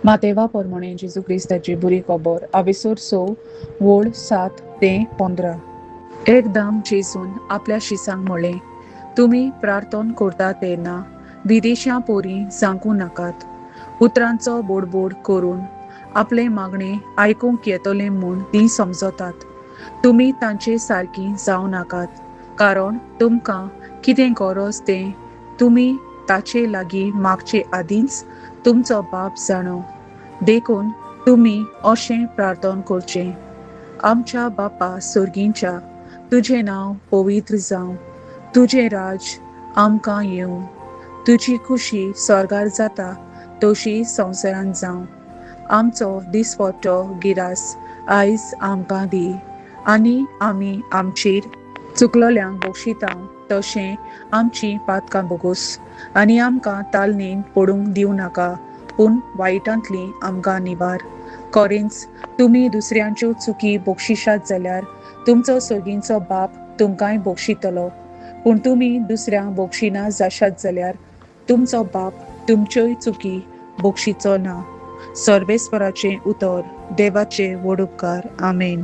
मातेवा पोरमोणे जेजू क्रिस्ताची बरी खबर आवेसूर 6 वोळ 7 ते 15. एकदम जेजून आपल्या शिसांक म्हणलें, तुमी प्रार्थना करता तेन्ना विदेशां पोरी सांगू नाकात. उतरांचो बोडबोड करून आपले मागणे आयकूंक येतले म्हूण ती समजतात. तुमी तांचे सारकी जावं नाकात, कारण तुमकां कितें गरज तें तुमी ताचे लागीं मागचे आदींच तुमचो बाप जाणो. देखून तुमी अशें प्रार्थना करचें: आमच्या बापा सुर्गींच्या, तुझें नांव पवित्र जावं, तुझें राज आमकां येवं, तुजी खुशी स्वर्गार जाता तशी संवसारांत जावं. आमचो दिसपट्टो गिरास आयज आमकां दी, आनी आमी आमचेर चुकलोल्यांक बक्षिता तशें आमची पातकां बोगूस, आनी आमकां तालणेन पडूंक दिवं नाका, पूण वायटांतली आमकां निबार. कोरींच तुमी दुसऱ्यांच्यो चुकी बक्षिशात जाल्यार तुमचो सुर्गींचो बाप तुमकांय बक्षितलो. पूण तुमी दुसऱ्यांक बक्षिना जाशात जाल्यार तुमचो बाप तुमच्योय चुकी बक्षिचो ना. सर्वेस्पराचें उतर. देवाचे व्हड उपकार. आमेन.